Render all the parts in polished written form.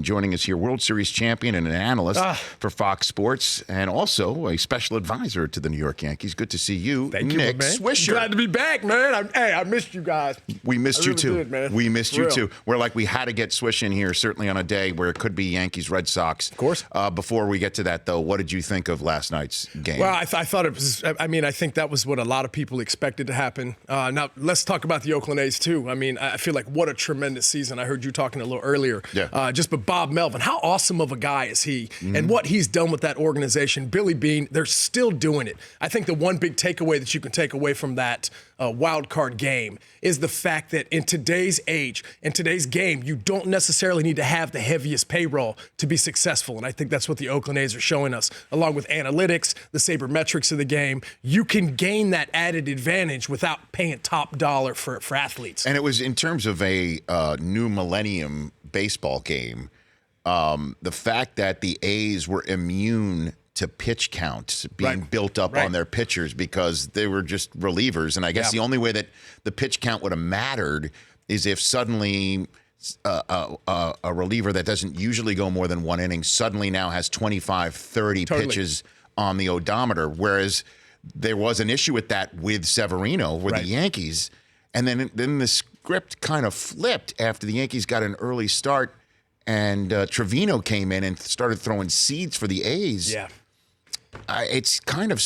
Joining us here, World Series champion and an analyst for Fox Sports, and also a special advisor to the New York Yankees. Good to see you, Thank Nick you, man. Swisher. Glad to be back, man. I missed you guys. We missed you too. Did, man. We missed For you real. too. We're like, we had to get Swish in here, certainly on a day where it could be Yankees Red Sox. Of course. Before we get to that, though, what did you think of last night's game? Well, I thought it was. I mean, I think that was what a lot of people expected to happen. Now let's talk about the Oakland A's too. I mean, I feel like what a tremendous season. I heard you talking a little earlier. Yeah. But Bob Melvin, how awesome of a guy is he? And what he's done with that organization. Billy Beane, they're still doing it. I think the one big takeaway that you can take away from that wild card game is the fact that in today's age, in today's game, you don't necessarily need to have the heaviest payroll to be successful. And I think that's what the Oakland A's are showing us, along with analytics, the sabermetrics of the game. You can gain that added advantage without paying top dollar for athletes. And it was in terms of a new millennium baseball game. The fact that the A's were immune to pitch counts being built up on their pitchers because they were just relievers. And I guess the only way that the pitch count would have mattered is if suddenly a reliever that doesn't usually go more than one inning suddenly now has 25, 30 pitches on the odometer, whereas there was an issue with that with Severino with the Yankees. And then the script kind of flipped after the Yankees got an early start and Trevino came in and started throwing seeds for the A's. Yeah. It's kind of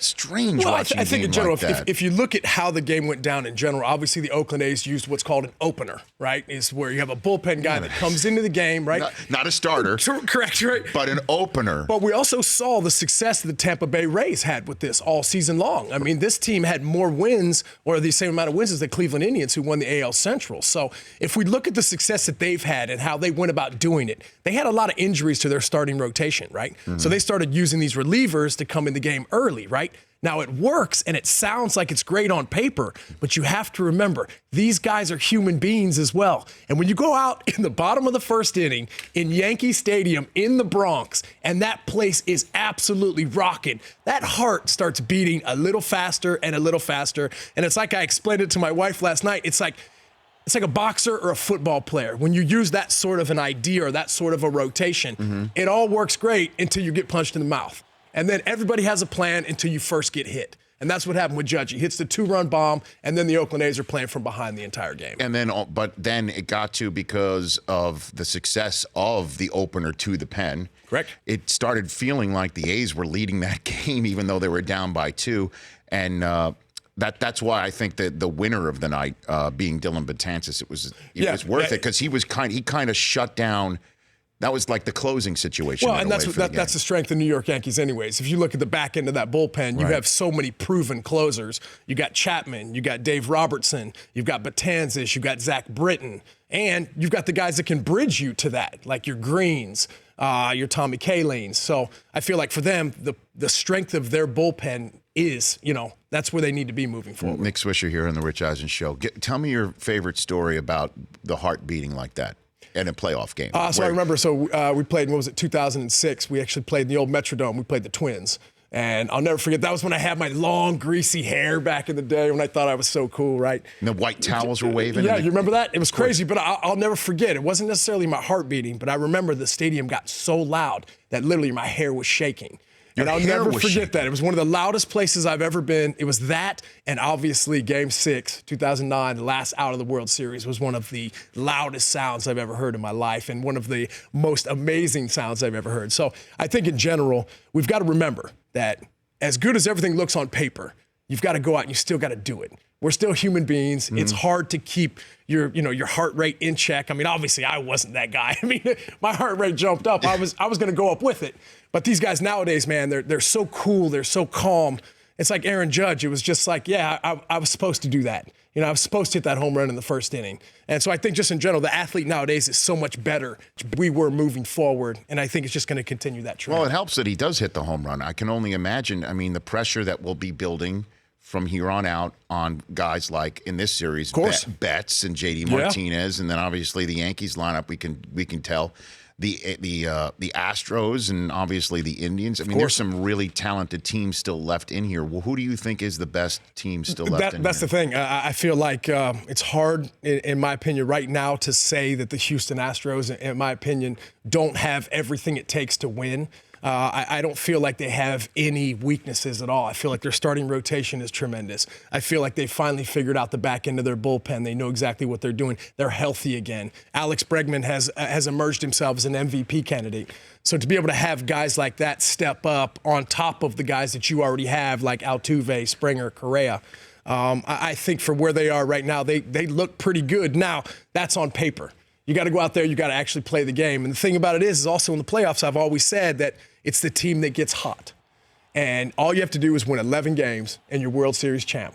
strange watching I think in a game general, like that. if you look at how the game went down in general, obviously the Oakland A's used what's called an opener, right? Is where you have a bullpen guy that comes into the game, right? Not a starter. Correct, right? But an opener. But we also saw the success that the Tampa Bay Rays had with this all season long. I mean, this team had more wins, or the same amount of wins as the Cleveland Indians, who won the AL Central. So if we look at the success that they've had and how they went about doing it, they had a lot of injuries to their starting rotation, right? So they started using these relievers to come in the game early, right? Now, it works, and it sounds like it's great on paper, but you have to remember, these guys are human beings as well. And when you go out in the bottom of the first inning in Yankee Stadium in the Bronx, and that place is absolutely rocking, that heart starts beating a little faster and a little faster. And it's like I explained it to my wife last night. It's like a boxer or a football player. When you use that sort of an idea or that sort of a rotation, it all works great until you get punched in the mouth. And then everybody has a plan until you first get hit. And that's what happened with Judge. He hits the 2-run bomb, and then the Oakland A's are playing from behind the entire game. And then, but then it got to, because of the success of the opener to the pen. Correct. It started feeling like the A's were leading that game, even though they were down by 2. And that's why I think that the winner of the night, being Dylan Betances, it was worth it, because he kind of shut down. That was like the closing situation. Well, and that's the strength of New York Yankees anyways. If you look at the back end of that bullpen, you have so many proven closers. You got Chapman, you got Dave Robertson, you've got Betances, you've got Zach Britton, and you've got the guys that can bridge you to that, like your Greens, your Tommy Kalines. So I feel like for them, the strength of their bullpen is, that's where they need to be moving forward. Nick Swisher here on the Rich Eisen Show. Tell me your favorite story about the heart beating like that in a playoff game. I remember, we played, 2006? We actually played in the old Metrodome. We played the Twins. And I'll never forget, that was when I had my long, greasy hair back in the day when I thought I was so cool, right? And the white towels were waving. Yeah, you remember that? It was crazy, but I'll never forget. It wasn't necessarily my heart beating, but I remember the stadium got so loud that literally my hair was shaking. And I'll never forget that. It was one of the loudest places I've ever been. It was that, and obviously Game 6, 2009, the last out of the World Series, was one of the loudest sounds I've ever heard in my life and one of the most amazing sounds I've ever heard. So I think in general, we've got to remember that as good as everything looks on paper, you've got to go out and you still got to do it. We're still human beings. It's hard to keep your heart rate in check. I mean, obviously, I wasn't that guy. I mean, my heart rate jumped up. I was going to go up with it. But these guys nowadays, man, they're so cool. They're so calm. It's like Aaron Judge. It was just like, I was supposed to do that. I was supposed to hit that home run in the first inning. And so I think just in general, the athlete nowadays is so much better. We were moving forward, and I think it's just going to continue that trend. Well, it helps that he does hit the home run. I can only imagine, the pressure that will be building from here on out on guys like in this series, Betts and JD Martinez, and then obviously the Yankees lineup. We can tell the Astros and obviously the Indians. I mean, there's some really talented teams still left in here. Well, who do you think is the best team still left in here? That's the thing. I feel like it's hard, in my opinion, right now to say that the Houston Astros, in my opinion, don't have everything it takes to win. I don't feel like they have any weaknesses at all. I feel like their starting rotation is tremendous. I feel like they finally figured out the back end of their bullpen. They know exactly what they're doing. They're healthy again. Alex Bregman has emerged himself as an MVP candidate. So to be able to have guys like that step up on top of the guys that you already have, like Altuve, Springer, Correa, I think for where they are right now, they look pretty good. Now, that's on paper. You got to go out there. You got to actually play the game. And the thing about it is also in the playoffs, I've always said that it's the team that gets hot. And all you have to do is win 11 games and you're World Series champ.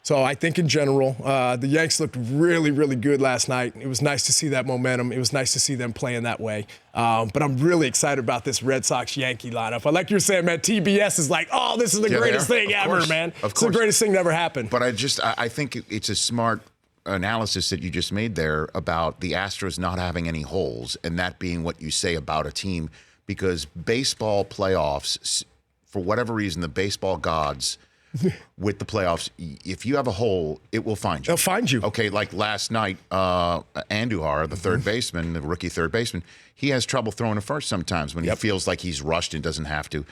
So I think in general, the Yanks looked really, really good last night. It was nice to see that momentum. It was nice to see them playing that way. But I'm really excited about this Red Sox-Yankee lineup. Like you're saying, man, TBS is like, oh, this is the greatest thing ever, man. It's the greatest thing that ever happened. But I think it's a smart analysis that you just made there about the Astros not having any holes, and that being what you say about a team, because baseball playoffs, for whatever reason, the baseball gods with the playoffs, if you have a hole, it will find you. They'll find you. Okay, like last night, Andujar, the third baseman, the rookie third baseman, he has trouble throwing a first sometimes when he feels like he's rushed and doesn't have to.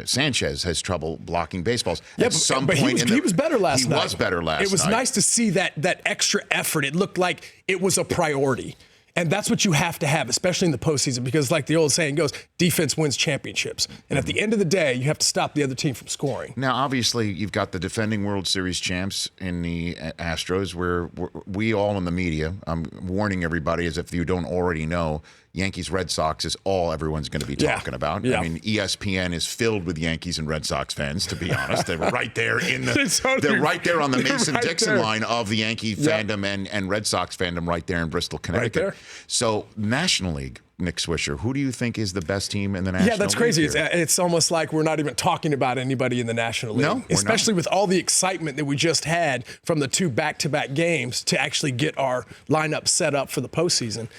Sanchez has trouble blocking baseballs. Yeah, but he was better last night. He was better last night. It was nice to see that extra effort. It looked like it was a priority. And that's what you have to have, especially in the postseason, because like the old saying goes, defense wins championships. And at the end of the day, you have to stop the other team from scoring. Now, obviously, you've got the defending World Series champs in the Astros, where we all in the media, I'm warning everybody as if you don't already know, Yankees Red Sox is all everyone's going to be talking about. Yeah. I mean, ESPN is filled with Yankees and Red Sox fans, to be honest. They're right there they're right there on the Mason-Dixon line of the Yankee fandom and Red Sox fandom right there in Bristol, Connecticut. Right there. So, National League, Nick Swisher, who do you think is the best team in the National League? Yeah, that's crazy. It's almost like we're not even talking about anybody in the National League. No, especially with all the excitement that we just had from the 2 back-to-back games to actually get our lineup set up for the postseason.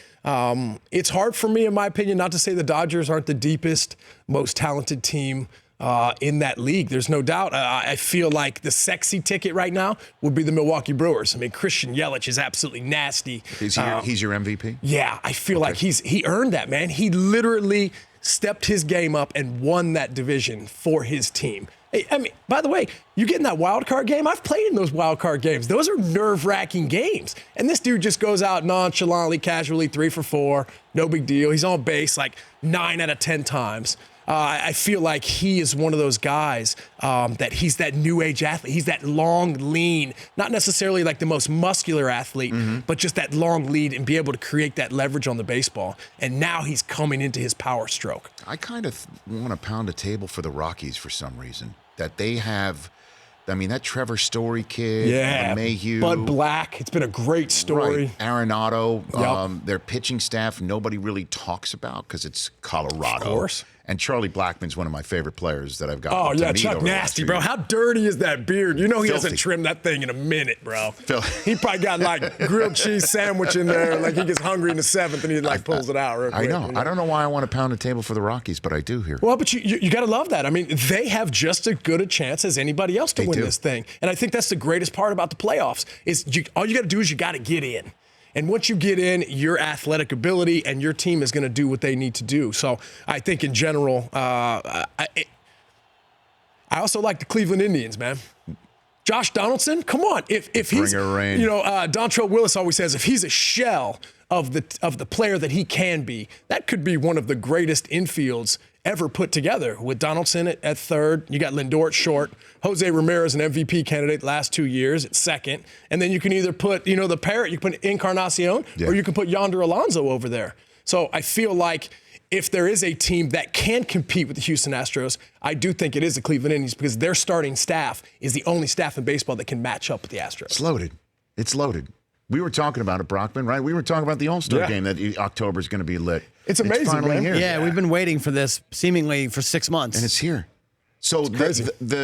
It's hard for me, in my opinion, not to say the Dodgers aren't the deepest, most talented team in that league. There's no doubt. I feel like the sexy ticket right now would be the Milwaukee Brewers. I mean, Christian Yelich is absolutely nasty. He's your MVP? Yeah, I feel like he earned that, man. He literally stepped his game up and won that division for his team. I mean, by the way, you get in that wild card game. I've played in those wild card games. Those are nerve-wracking games. And this dude just goes out nonchalantly, casually, 3 for 4. No big deal. He's on base like 9 out of 10 times. I feel like he is one of those guys that he's that new age athlete. He's that long, lean, not necessarily like the most muscular athlete, but just that long lead and be able to create that leverage on the baseball. And now he's coming into his power stroke. I kind of want to pound a table for the Rockies for some reason. That they have, I mean, that Trevor Story kid, Mayhew. Bud Black, it's been a great story. Right. Arenado, their pitching staff, nobody really talks about because it's Colorado. Of course. And Charlie Blackmon's one of my favorite players that I've got. Oh, yeah, Chuck Nasty, bro. How dirty is that beard? You know he hasn't trimmed that thing in a minute, bro. He probably got like grilled cheese sandwich in there. Like he gets hungry in the 7th and he like pulls it out real quick. I know. You know. I don't know why I want to pound a table for the Rockies, but I do here. Well, but you got to love that. I mean, they have just as good a chance as anybody else to win this thing. And I think that's the greatest part about the playoffs is all you got to do is you got to get in. And once you get in, your athletic ability and your team is going to do what they need to do. So I think in general, I also like the Cleveland Indians, man. Josh Donaldson, come on. If he's, Dontrell Willis always says if he's a shell of the player that he can be, that could be one of the greatest infields ever put together. With Donaldson at third, you got Lindor at short, Jose Ramirez, an MVP candidate last 2 years at second, and then you can either put, the parrot, you can put Encarnacion, or you can put Yonder Alonso over there. So I feel like if there is a team that can compete with the Houston Astros, I do think it is the Cleveland Indians because their starting staff is the only staff in baseball that can match up with the Astros. It's loaded. We were talking about it, Brockman, right? We were talking about the All-Star game that October is going to be lit. It's amazing, finally man. Here. Yeah, we've been waiting for this seemingly for 6 months. And it's here. So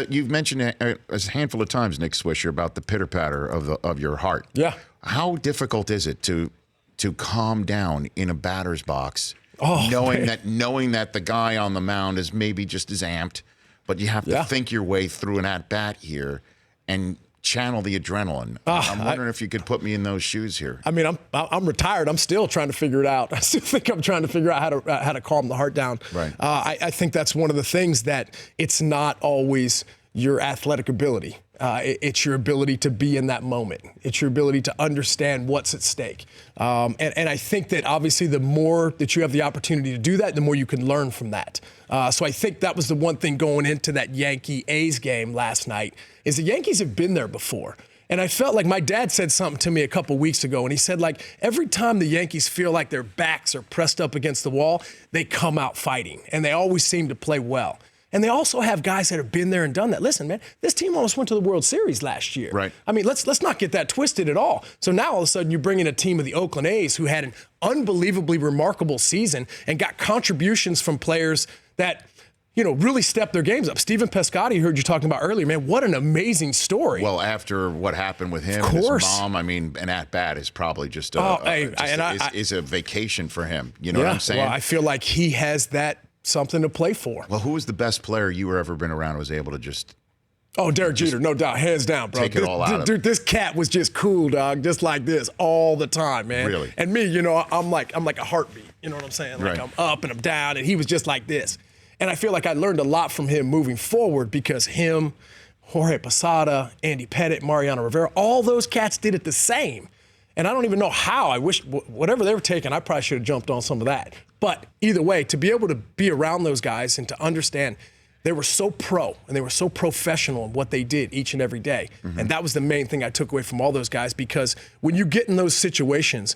you've mentioned a handful of times, Nick Swisher, about the pitter patter of your heart. Yeah. How difficult is it to calm down in a batter's box, man. knowing that the guy on the mound is maybe just as amped, but you have to think your way through an at bat here and channel the adrenaline. I'm wondering if you could put me in those shoes here. I mean, I'm retired. I'm still trying to figure it out. I still think I'm trying to figure out how to calm the heart down. Right. I think that's one of the things that it's not always your athletic ability. It's your ability to be in that moment. It's your ability to understand what's at stake. And I think that obviously the more that you have the opportunity to do that, the more you can learn from that. So I think that was the one thing going into that Yankee-A's game last night is the Yankees have been there before. And I felt like my dad said something to me a couple weeks ago, and he said, like, every time the Yankees feel like their backs are pressed up against the wall, they come out fighting, and they always seem to play well. And they also have guys that have been there and done that. Listen, man, this team almost went to the World Series last year. Right. I mean, let's not get that twisted at all. So now all of a sudden you bring in a team of the Oakland A's who had an unbelievably remarkable season and got contributions from players that, really stepped their games up. Stephen Piscotty, heard you talking about earlier, man, what an amazing story. Well, after what happened with him and his mom, I mean, an at-bat is probably just a vacation for him. You know what I'm saying? Well, I feel like he has that something to play for. Well, who was the best player you were ever been around who was able to just... Oh, Derek Jeter, no doubt, hands down, bro. Take it all out of dude, this cat was just cool, dog, just like this all the time, man. Really? And me, I'm like a heartbeat. You know what I'm saying? Like I'm up and I'm down, and he was just like this. And I feel like I learned a lot from him moving forward because him, Jorge Posada, Andy Pettitte, Mariano Rivera, all those cats did it the same. And I don't even know how. I wish whatever they were taking, I probably should have jumped on some of that. But either way, to be able to be around those guys and to understand they were so pro and they were so professional in what they did each and every day. Mm-hmm. And that was the main thing I took away from all those guys, because when you get in those situations,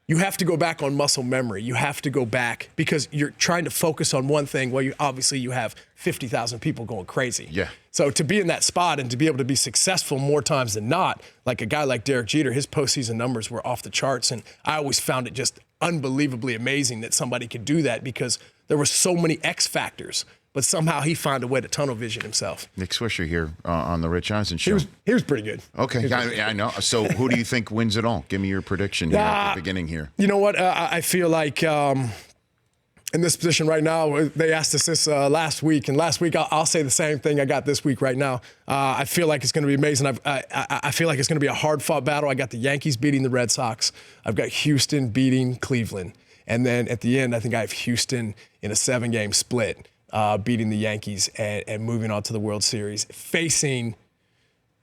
you have to go back on muscle memory. You have to go back because you're trying to focus on one thing. Well, you have 50,000 people going crazy. Yeah. So to be in that spot and to be able to be successful more times than not, like a guy like Derek Jeter, his postseason numbers were off the charts. And I always found it just unbelievably amazing that somebody could do that because there were so many X factors. But somehow he found a way to tunnel vision himself. Nick Swisher here on the Rich Eisen Show. He was pretty good. Okay, I know. So who do you think wins it all? Give me your prediction here at the beginning here. You know what? I feel like in this position right now, they asked us this last week. And last week, I'll say the same thing I got this week right now. I feel like it's going to be amazing. I feel like it's going to be a hard-fought battle. I got the Yankees beating the Red Sox. I've got Houston beating Cleveland. And then at the end, I think I have Houston in a 7-game split. Beating the Yankees and moving on to the World Series, facing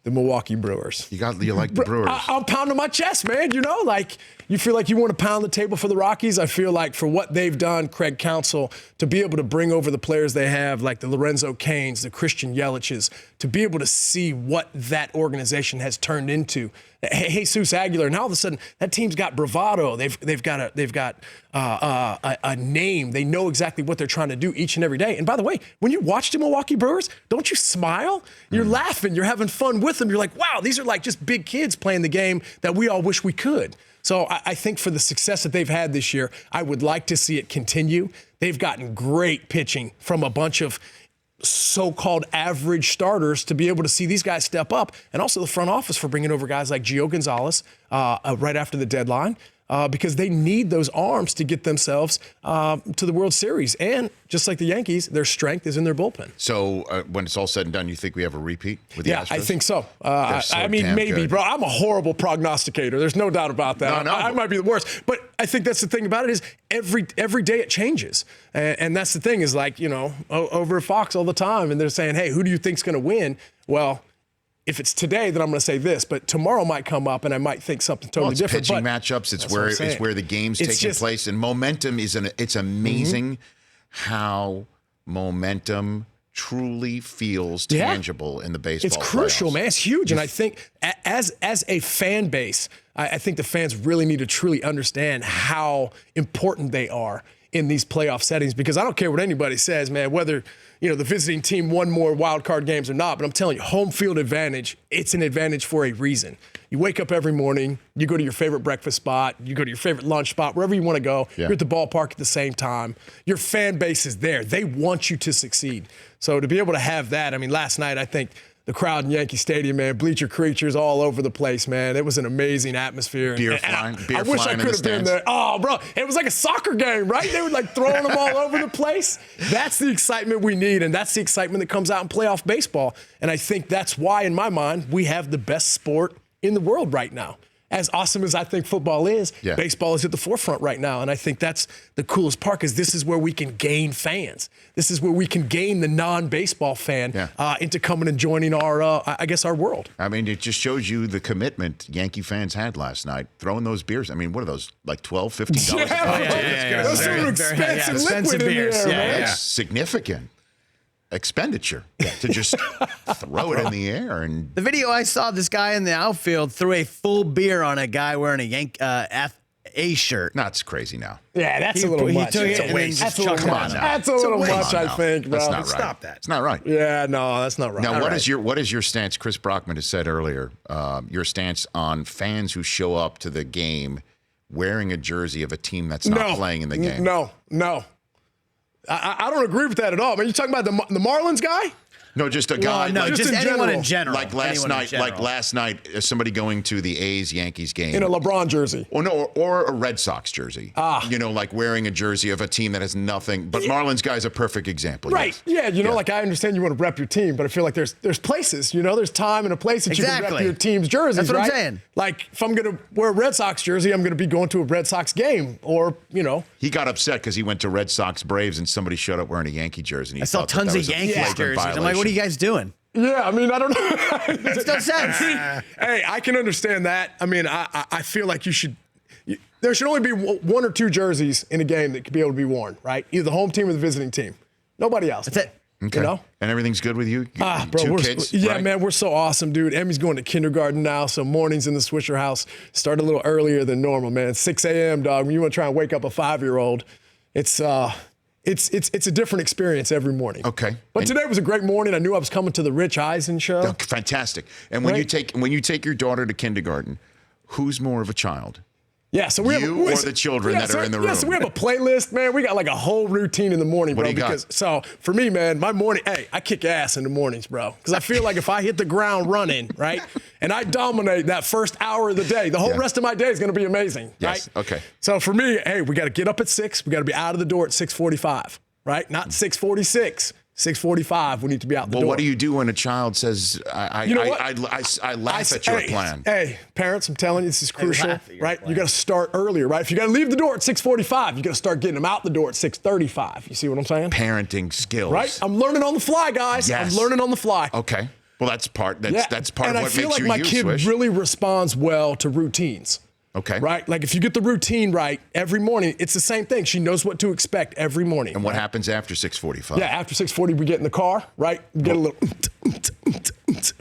the Milwaukee Brewers. You like the Brewers? I'm pounding my chest, man. Like you feel like you want to pound the table for the Rockies. I feel like for what they've done, Craig Counsell, to be able to bring over the players they have, like the Lorenzo Cains, the Christian Yelich's, to be able to see what that organization has turned into. Jesus Aguilar, and all of a sudden that team's got bravado. They've got a name. They know exactly what they're trying to do each and every day. And by the way, when you watch the Milwaukee Brewers, don't you smile? You're laughing. You're having fun with them. You're like, wow, these are like just big kids playing the game that we all wish we could. So I think for the success that they've had this year, I would like to see it continue. They've gotten great pitching from a bunch of so-called average starters to be able to see these guys step up, and also the front office for bringing over guys like Gio Gonzalez right after the deadline because they need those arms to get themselves to the World Series. And just like the Yankees, their strength is in their bullpen. So when it's all said and done, you think we have a repeat with the Astros? Yeah, I think so. I mean, maybe, good. Bro. I'm a horrible prognosticator. There's no doubt about that. No. I might be the worst. But I think that's the thing about it is every day it changes. And that's the thing is like, over at Fox all the time, and they're saying, hey, who do you think's going to win? Well, if it's today, then I'm going to say this, but tomorrow might come up and I might think something totally different. Pitching matchups, it's where the game's taking place, and momentum it's amazing how momentum truly feels tangible in the baseball. It's crucial, playoffs. Man. It's huge, and I think as a fan base, I think the fans really need to truly understand how important they are in these playoff settings, because I don't care what anybody says, man, whether, the visiting team won more wild card games or not, but I'm telling you, home field advantage, it's an advantage for a reason. You wake up every morning, you go to your favorite breakfast spot, you go to your favorite lunch spot, wherever you want to go. Yeah. You're at the ballpark at the same time. Your fan base is there. They want you to succeed. So to be able to have that, I mean, last night, I think the crowd in Yankee Stadium, man, bleacher creatures all over the place, man. It was an amazing atmosphere. Beer flying I wish I could have been there. Oh, bro, it was like a soccer game, right? They were like throwing them all over the place. That's the excitement we need, and that's the excitement that comes out in playoff baseball. And I think that's why, in my mind, we have the best sport in the world right now. As awesome as I think football is, baseball is at the forefront right now. And I think that's the coolest part, because this is where we can gain fans. This is where we can gain the non-baseball fan into coming and joining our, I guess, our world. I mean, it just shows you the commitment Yankee fans had last night, throwing those beers. I mean, what are those, like $12, $15? Yeah. Those are expensive liquid beers. In there, man. It's significant expenditure to just throw it in the air. And the video I saw, this guy in the outfield threw a full beer on a guy wearing a FA shirt. That's crazy now. Yeah, that's a little much. That's a waste. That's a little much, I think, bro. That's not right. Stop that. It's not right. Yeah, no, that's not right. Now, what is your stance? Chris Brockman has said earlier, your stance on fans who show up to the game wearing a jersey of a team that's not playing in the game. No. I don't agree with that at all. I mean, you talking about the Marlins guy? No, just a guy. No, just anyone in general. Like last night, somebody going to the A's-Yankees game. In a LeBron jersey. Or a Red Sox jersey. You know, like wearing a jersey of a team that has nothing. But Marlins guy's a perfect example. Right. Yes. Yeah, like I understand you want to rep your team, but I feel like there's places, there's time and a place that you can rep your team's jerseys, That's what I'm saying. Like, if I'm going to wear a Red Sox jersey, I'm going to be going to a Red Sox game or, He got upset because he went to Red Sox Braves and somebody showed up wearing a Yankee jersey. And I saw tons of Yankees jerseys. I'm like, what are you guys doing? Yeah, I mean, I don't know. Makes no sense. Hey, I can understand that. I mean, I feel like there should only be one or two jerseys in a game that could be able to be worn, right? Either the home team or the visiting team. Nobody else. That's it. Okay. And everything's good with you? Bro, two kids? Yeah, right? man, we're so awesome, dude. Emmy's going to kindergarten now, so mornings in the Swisher house start a little earlier than normal, man. 6 a.m., dog. When you want to try and wake up a 5-year-old, it's a different experience every morning. Okay. But today was a great morning. I knew I was coming to the Rich Eisen show. Oh, fantastic. And when you take your daughter to kindergarten, who's more of a child? Yeah, so we you or the children that are in the room? Yeah, so we have a playlist, man. We got like a whole routine in the morning, bro. So for me, man, my morning, I kick ass in the mornings, bro. Because I feel like if I hit the ground running, right, and I dominate that first hour of the day, the whole rest of my day is going to be amazing, right? Okay. So for me, we got to get up at 6. We got to be out of the door at 6:45, right? Not 6:46. 6:45, we need to be out the door. Well, what do you do when a child says, I laugh at your plan? Hey, parents, I'm telling you, this is crucial, right? You got to start earlier, right? If you got to leave the door at 6:45, you got to start getting them out the door at 6:35. You see what I'm saying? Parenting skills. Right? I'm learning on the fly, guys. Yes. I'm learning on the fly. Okay. Well, that's part of what makes you And I feel like my kid really responds well to routines. Okay. Right? Like if you get the routine right every morning, it's the same thing. She knows what to expect every morning. And what happens after 6:45? Yeah, after 6:40, we get in the car, right? We get a little. We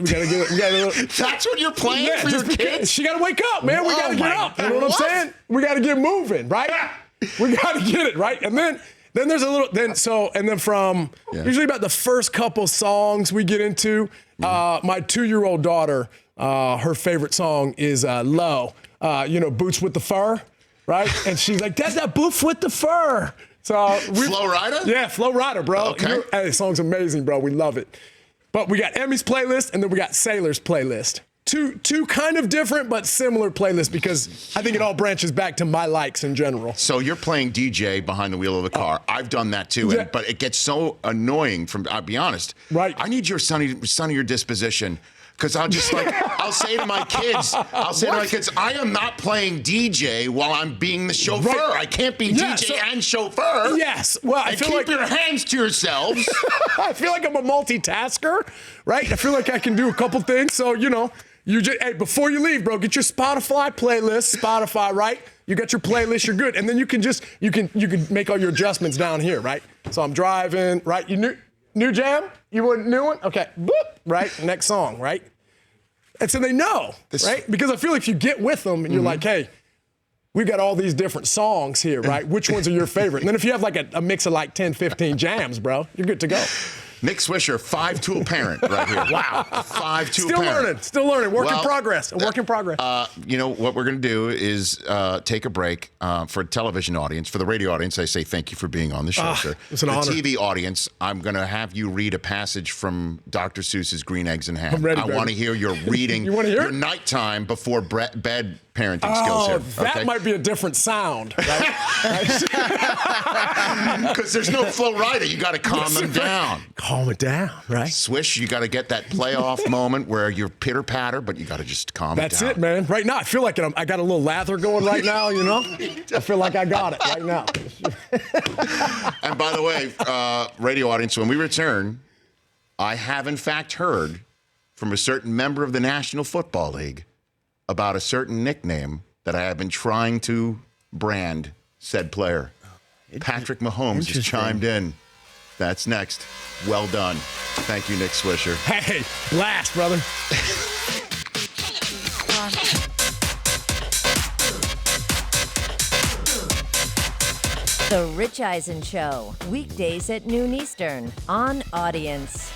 gotta get a little. That's what you're playing for your kids? She gotta wake up, man. We gotta get up. You know what I'm saying? We gotta get moving, right? We gotta get it, right? And then there's a little. And then from usually about the first couple songs we get into, my 2-year-old daughter, her favorite song is "Low." Boots with the fur, right? And she's like, "That's that boots with the fur." So Flo Rida? Yeah, Flo Rida, bro. Okay. Hey, the song's amazing, bro. We love it. But we got Emmy's playlist, and then we got Sailor's playlist. Two kind of different but similar playlists because I think it all branches back to my likes in general. So you're playing DJ behind the wheel of the car. I've done that too, but it gets so annoying. I'll be honest. Right. I need your sunnier disposition. Because I'll say to my kids, I am not playing DJ while I'm being the chauffeur. Right. I can't be DJ and chauffeur. Yes. Well, I feel keep your hands to yourselves. I feel like I'm a multitasker, right? I feel like I can do a couple things. So, before you leave, bro, get your Spotify playlist. Spotify, right? You got your playlist, you're good. And then you can make all your adjustments down here, right? So I'm driving, right? New jam? You want a new one? Okay. Boop. Right? Next song, right? And so they know, right? Because I feel like if you get with them and you're like, hey, we've got all these different songs here, right? Which ones are your favorite? And then if you have like a mix of like 10, 15 jams, bro, you're good to go. Nick Swisher, 5-tool parent right here. Wow. 5-tool parent. Still learning. Work in progress. A work in progress. You know, what we're going to do is take a break for a television audience. For the radio audience, I say thank you for being on the show, sir. It's an honor. The TV audience, I'm going to have you read a passage from Dr. Seuss's Green Eggs and Ham. I'm ready, I want to hear your reading. You want to hear your it? nighttime before bed parenting skills here. That might be a different sound, right? Because there's no Flo Rida. You got to calm them down. Calm it down, right? Swish, you got to get that playoff moment where you're pitter-patter, but you got to just calm it down. That's it, man. Right now, I feel like I got a little lather going right now, you know? I feel like I got it right now. And by the way, radio audience, when we return, I have in fact heard from a certain member of the National Football League about a certain nickname that I have been trying to brand said player. Patrick Mahomes has chimed in. That's next. Well done. Thank you, Nick Swisher. Hey, blast, brother. The Rich Eisen Show, weekdays at noon Eastern on Audience.